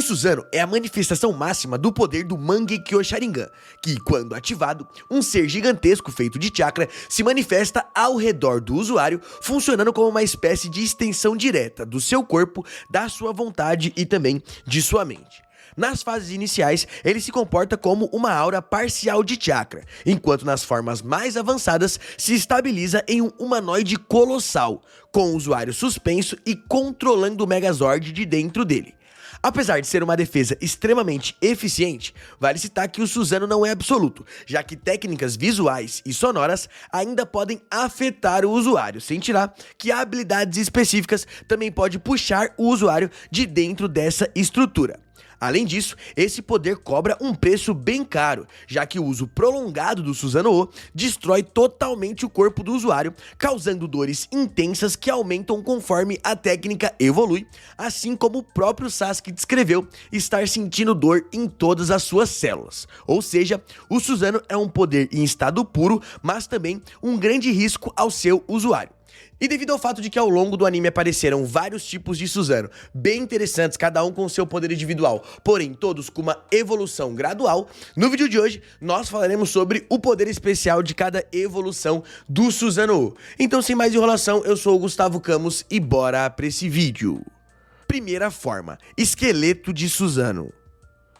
O Susanoo é a manifestação máxima do poder do Mangekyo Sharingan, que, quando ativado, um ser gigantesco feito de chakra se manifesta ao redor do usuário, funcionando como uma espécie de extensão direta do seu corpo, da sua vontade e também de sua mente. Nas fases iniciais, ele se comporta como uma aura parcial de chakra, enquanto nas formas mais avançadas se estabiliza em um humanoide colossal, com o usuário suspenso e controlando o Megazord de dentro dele. Apesar de ser uma defesa extremamente eficiente, vale citar que o Susanoo não é absoluto, já que técnicas visuais e sonoras ainda podem afetar o usuário, sem tirar que habilidades específicas também podem puxar o usuário de dentro dessa estrutura. Além disso, esse poder cobra um preço bem caro, já que o uso prolongado do Susanoo destrói totalmente o corpo do usuário, causando dores intensas que aumentam conforme a técnica evolui, assim como o próprio Sasuke descreveu estar sentindo dor em todas as suas células. Ou seja, o Susanoo é um poder em estado puro, mas também um grande risco ao seu usuário. E devido ao fato de que ao longo do anime apareceram vários tipos de Susanoo, bem interessantes, cada um com seu poder individual, porém todos com uma evolução gradual, no vídeo de hoje nós falaremos sobre o poder especial de cada evolução do Susanoo. Então, sem mais enrolação, eu sou o Gustavo Camus e bora pra esse vídeo. Primeira forma, esqueleto de Susanoo.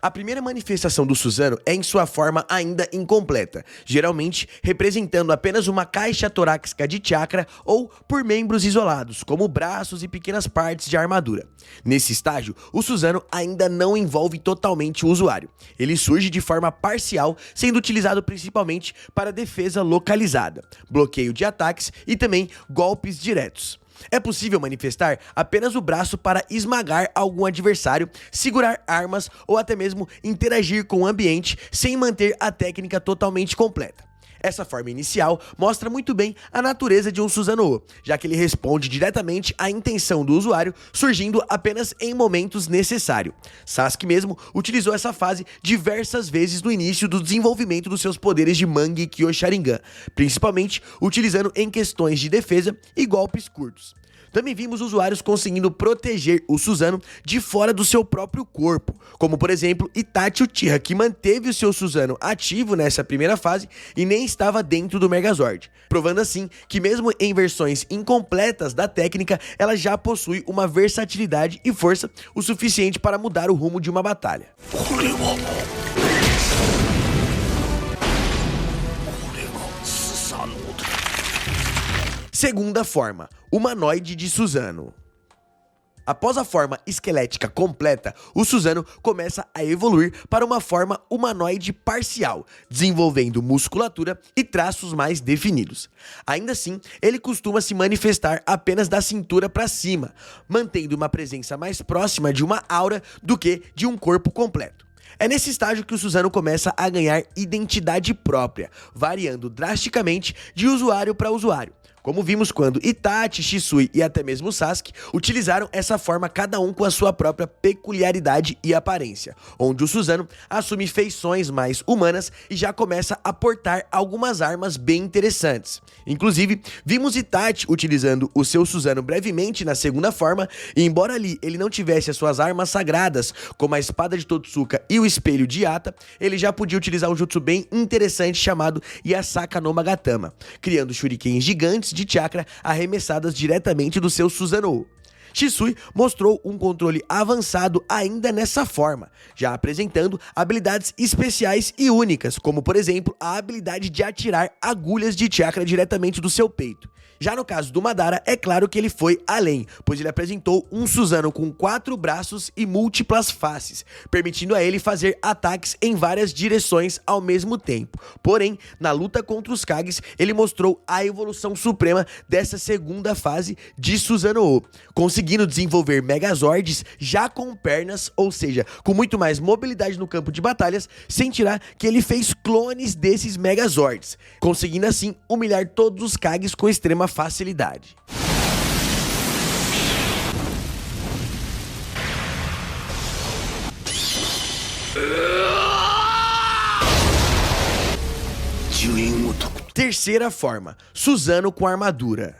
A primeira manifestação do Susanoo é em sua forma ainda incompleta, geralmente representando apenas uma caixa torácica de chakra ou por membros isolados, como braços e pequenas partes de armadura. Nesse estágio, o Susanoo ainda não envolve totalmente o usuário. Ele surge de forma parcial, sendo utilizado principalmente para defesa localizada, bloqueio de ataques e também golpes diretos. É possível manifestar apenas o braço para esmagar algum adversário, segurar armas ou até mesmo interagir com o ambiente sem manter a técnica totalmente completa. Essa forma inicial mostra muito bem a natureza de um Susanoo, já que ele responde diretamente à intenção do usuário, surgindo apenas em momentos necessários. Sasuke mesmo utilizou essa fase diversas vezes no início do desenvolvimento dos seus poderes de Mangekyo Sharingan, principalmente utilizando em questões de defesa e golpes curtos. Também vimos usuários conseguindo proteger o Susanoo de fora do seu próprio corpo, como por exemplo Itachi Uchiha, que manteve o seu Susanoo ativo nessa primeira fase e nem estava dentro do Megazord, provando assim que mesmo em versões incompletas da técnica, ela já possui uma versatilidade e força o suficiente para mudar o rumo de uma batalha. Segunda forma, humanoide de Susanoo. Após a forma esquelética completa, o Susanoo começa a evoluir para uma forma humanoide parcial, desenvolvendo musculatura e traços mais definidos. Ainda assim, ele costuma se manifestar apenas da cintura para cima, mantendo uma presença mais próxima de uma aura do que de um corpo completo. É nesse estágio que o Susanoo começa a ganhar identidade própria, variando drasticamente de usuário para usuário, como vimos quando Itachi, Shisui e até mesmo Sasuke utilizaram essa forma, cada um com a sua própria peculiaridade e aparência, onde o Susanoo assume feições mais humanas e já começa a portar algumas armas bem interessantes. Inclusive, vimos Itachi utilizando o seu Susanoo brevemente na segunda forma, e embora ali ele não tivesse as suas armas sagradas, como a espada de Totsuka e o espelho de Yata, ele já podia utilizar um jutsu bem interessante chamado Yasaka no Magatama, criando shurikens gigantes de chakra arremessadas diretamente do seu Susanoo. Shisui mostrou um controle avançado ainda nessa forma, já apresentando habilidades especiais e únicas, como por exemplo a habilidade de atirar agulhas de chakra diretamente do seu peito. Já no caso do Madara, é claro que ele foi além, pois ele apresentou um Susanoo com 4 braços e múltiplas faces, permitindo a ele fazer ataques em várias direções ao mesmo tempo. Porém, na luta contra os Kages, ele mostrou a evolução suprema dessa segunda fase de Susanoo, conseguindo desenvolver Megazords já com pernas, ou seja, com muito mais mobilidade no campo de batalhas, sem tirar que ele fez clones desses Megazords, conseguindo assim humilhar todos os Kages com extrema facilidade. Terceira forma, Susanoo com armadura.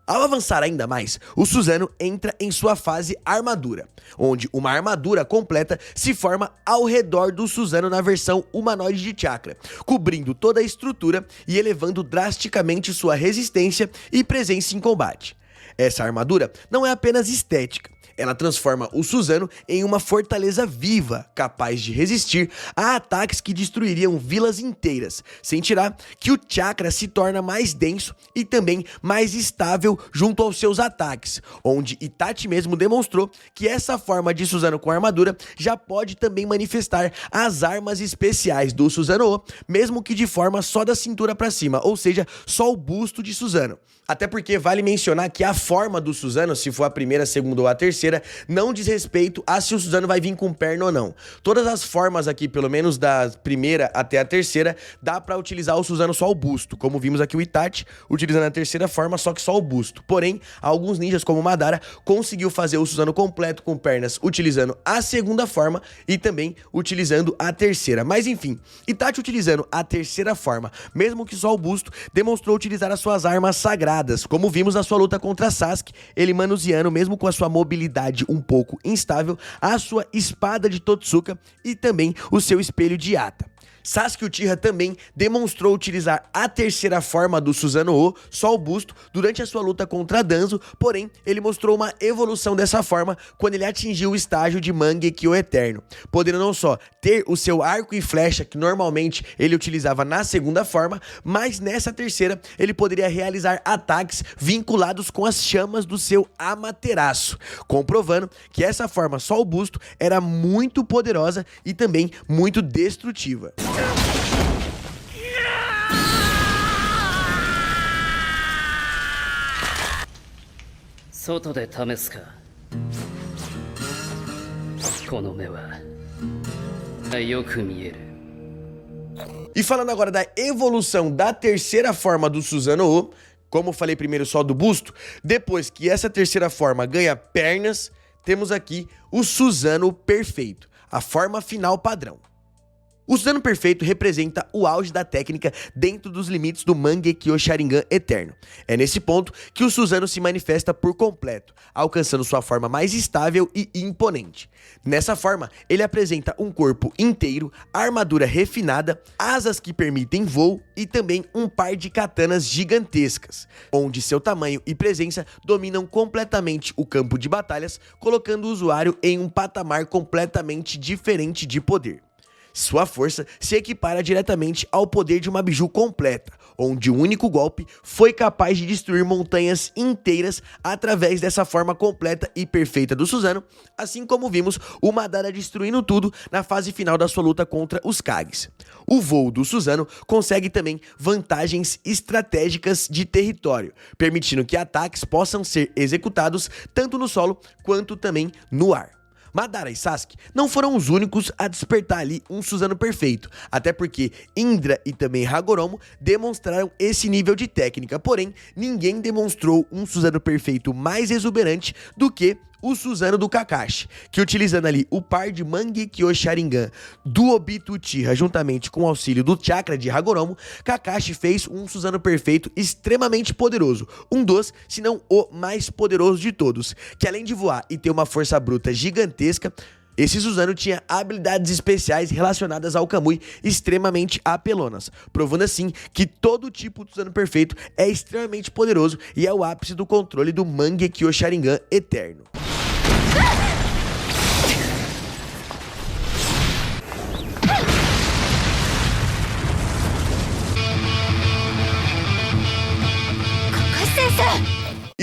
Ao avançar ainda mais, o Susanoo entra em sua fase armadura, onde uma armadura completa se forma ao redor do Susanoo na versão humanoide de chakra, cobrindo toda a estrutura e elevando drasticamente sua resistência e presença em combate. Essa armadura não é apenas estética. Ela transforma o Susanoo em uma fortaleza viva, capaz de resistir a ataques que destruiriam vilas inteiras, sem tirar que o chakra se torna mais denso e também mais estável junto aos seus ataques, onde Itachi mesmo demonstrou que essa forma de Susanoo com armadura já pode também manifestar as armas especiais do Susanoo, mesmo que de forma só da cintura para cima, ou seja, só o busto de Susanoo. Até porque vale mencionar que a forma do Susanoo, se for a primeira, a segunda ou a terceira, não diz respeito a se o Susanoo vai vir com perna ou não. Todas as formas aqui, pelo menos da primeira até a terceira, dá pra utilizar o Susanoo só o busto, como vimos aqui o Itachi utilizando a terceira forma, só que só o busto. Porém, alguns ninjas como o Madara conseguiu fazer o Susanoo completo com pernas utilizando a segunda forma e também utilizando a terceira. Mas enfim, Itachi utilizando a terceira forma, mesmo que só o busto, demonstrou utilizar as suas armas sagradas, como vimos na sua luta contra Sasuke, ele manuseando, mesmo com a sua mobilidade um pouco instável, a sua espada de Totsuka e também o seu espelho de Yata. Sasuke Uchiha também demonstrou utilizar a terceira forma do Susanoo, só o busto, durante a sua luta contra Danzo, porém, ele mostrou uma evolução dessa forma quando ele atingiu o estágio de Mangekyo Eterno, podendo não só ter o seu arco e flecha, que normalmente ele utilizava na segunda forma, mas nessa terceira ele poderia realizar ataques vinculados com as chamas do seu Amaterasu, comprovando que essa forma só o busto era muito poderosa e também muito destrutiva. 外で試すか。この目はよく見える。 E falando agora da evolução da terceira forma do Susanoo, como eu falei primeiro só do busto, depois que essa terceira forma ganha pernas, temos aqui o Susanoo perfeito, a forma final padrão. O Susanoo perfeito representa o auge da técnica dentro dos limites do Mangekyo Sharingan Eterno. É nesse ponto que o Susanoo se manifesta por completo, alcançando sua forma mais estável e imponente. Nessa forma, ele apresenta um corpo inteiro, armadura refinada, asas que permitem voo e também um par de katanas gigantescas, onde seu tamanho e presença dominam completamente o campo de batalhas, colocando o usuário em um patamar completamente diferente de poder. Sua força se equipara diretamente ao poder de uma biju completa, onde um único golpe foi capaz de destruir montanhas inteiras através dessa forma completa e perfeita do Susanoo, assim como vimos o Madara destruindo tudo na fase final da sua luta contra os Kages. O voo do Susanoo consegue também vantagens estratégicas de território, permitindo que ataques possam ser executados tanto no solo quanto também no ar. Madara e Sasuke não foram os únicos a despertar ali um Susanoo perfeito, até porque Indra e também Hagoromo demonstraram esse nível de técnica, porém, ninguém demonstrou um Susanoo perfeito mais exuberante do que o Susanoo do Kakashi, que utilizando ali o par de Mangekyo Sharingan do Obito Uchiha juntamente com o auxílio do chakra de Hagoromo, Kakashi fez um Susanoo perfeito extremamente poderoso, um dos, se não o mais poderoso de todos, que além de voar e ter uma força bruta gigantesca, esse Susanoo tinha habilidades especiais relacionadas ao Kamui extremamente apelonas, provando assim que todo tipo de Susanoo perfeito é extremamente poderoso e é o ápice do controle do Mangekyo Sharingan Eterno.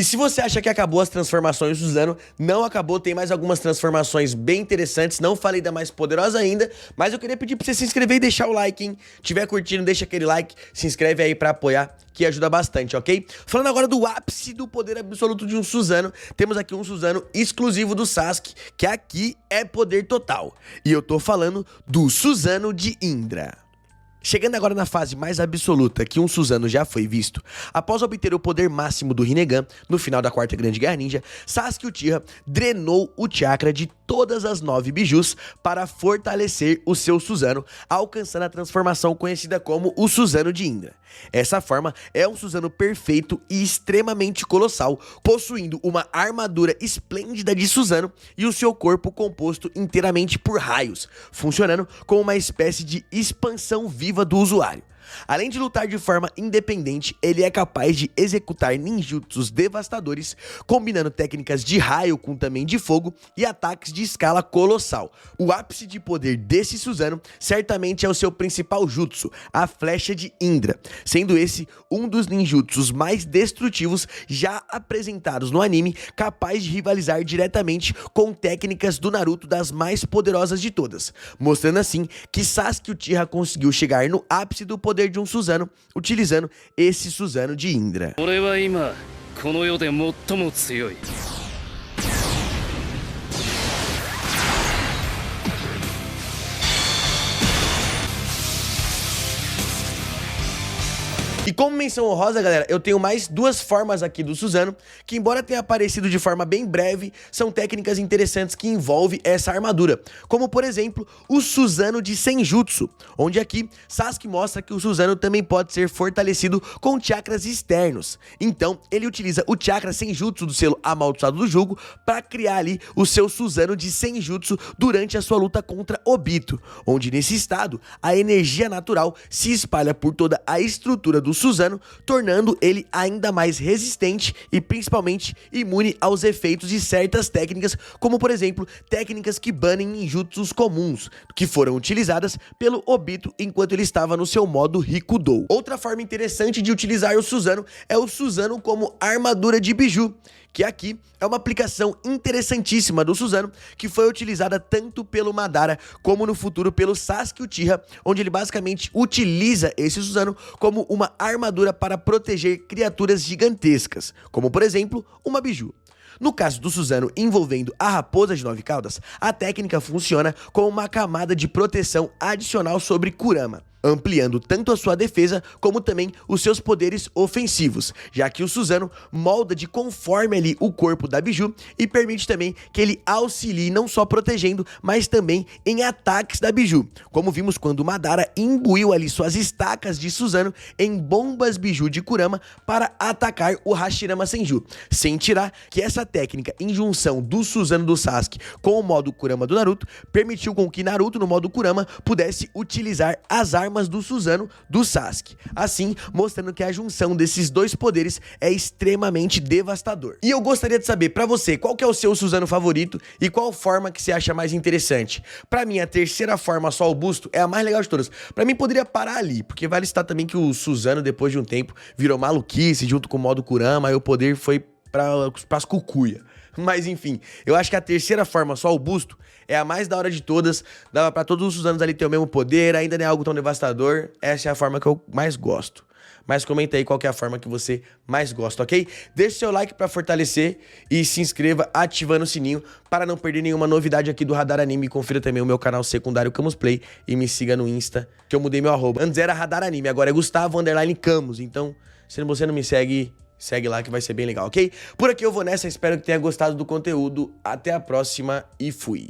E se você acha que acabou as transformações do Susanoo, não acabou, tem mais algumas transformações bem interessantes, não falei da mais poderosa ainda, mas eu queria pedir pra você se inscrever e deixar o like, hein? Tiver curtindo, deixa aquele like, se inscreve aí pra apoiar, que ajuda bastante, ok? Falando agora do ápice do poder absoluto de um Susanoo, temos aqui um Susanoo exclusivo do Sasuke, que aqui é poder total. E eu tô falando do Susanoo de Indra. Chegando agora na fase mais absoluta que um Susanoo já foi visto, após obter o poder máximo do Rinnegan, no final da quarta grande guerra ninja, Sasuke Uchiha drenou o chakra de todas as 9 bijus para fortalecer o seu Susanoo, alcançando a transformação conhecida como o Susanoo de Indra. Essa forma é um Susanoo perfeito e extremamente colossal, possuindo uma armadura esplêndida de Susanoo e o seu corpo composto inteiramente por raios, funcionando como uma espécie de expansão viva do usuário. Além de lutar de forma independente, ele é capaz de executar ninjutsus devastadores, combinando técnicas de raio com também de fogo e ataques de escala colossal. O ápice de poder desse Susanoo certamente é o seu principal jutsu, a Flecha de Indra, sendo esse um dos ninjutsus mais destrutivos já apresentados no anime, capaz de rivalizar diretamente com técnicas do Naruto das mais poderosas de todas, mostrando assim que Sasuke Uchiha conseguiu chegar no ápice do poder de um Susanoo, utilizando esse Susanoo de Indra. E como menção honrosa, galera, eu tenho mais 2 formas aqui do Susanoo, que embora tenha aparecido de forma bem breve, são técnicas interessantes que envolvem essa armadura, como por exemplo, o Susanoo de Senjutsu, onde aqui Sasuke mostra que o Susanoo também pode ser fortalecido com chakras externos. Então, ele utiliza o chakra Senjutsu do selo Amaldiçoado do Jugo para criar ali o seu Susanoo de Senjutsu durante a sua luta contra Obito, onde nesse estado, a energia natural se espalha por toda a estrutura do Susanoo, tornando ele ainda mais resistente e principalmente imune aos efeitos de certas técnicas, como por exemplo, técnicas que banem ninjutsus comuns, que foram utilizadas pelo Obito enquanto ele estava no seu modo Rikudou. Outra forma interessante de utilizar o Susanoo é o Susanoo como armadura de biju, que aqui é uma aplicação interessantíssima do Susanoo, que foi utilizada tanto pelo Madara como no futuro pelo Sasuke Uchiha, onde ele basicamente utiliza esse Susanoo como uma armadura para proteger criaturas gigantescas, como por exemplo, uma biju. No caso do Susanoo envolvendo a raposa de 9 caudas, a técnica funciona como uma camada de proteção adicional sobre Kurama, ampliando tanto a sua defesa como também os seus poderes ofensivos, já que o Susanoo molda de conforme ali o corpo da biju e permite também que ele auxilie não só protegendo, mas também em ataques da biju, como vimos quando Madara imbuiu ali suas estacas de Susanoo em bombas biju de Kurama para atacar o Hashirama Senju, sem tirar que essa técnica em junção do Susanoo do Sasuke com o modo Kurama do Naruto permitiu com que Naruto no modo Kurama pudesse utilizar as armas do Susanoo do Sasuke, assim mostrando que a junção desses 2 poderes é extremamente devastador. E eu gostaria de saber pra você, qual que é o seu Susanoo favorito e qual forma que você acha mais interessante? Pra mim, a terceira forma, só o busto, é a mais legal de todas. Pra mim poderia parar ali, porque vale citar também que o Susanoo depois de um tempo virou maluquice junto com o modo Kurama, aí o poder foi pras cucuia. Mas enfim, eu acho que a terceira forma, só o busto, é a mais da hora de todas. Dava pra todos os Susanos ali ter o mesmo poder, ainda não é algo tão devastador. Essa é a forma que eu mais gosto. Mas comenta aí qual que é a forma que você mais gosta, ok? Deixe seu like pra fortalecer e se inscreva ativando o sininho para não perder nenhuma novidade aqui do Radar Anime. Confira também o meu canal secundário Camus Play e me siga no Insta, que eu mudei meu arroba. Antes era Radar Anime, agora é Gustavo_Camus. Então, se você não me segue, segue lá que vai ser bem legal, ok? Por aqui eu vou nessa, espero que tenha gostado do conteúdo. Até a próxima e fui!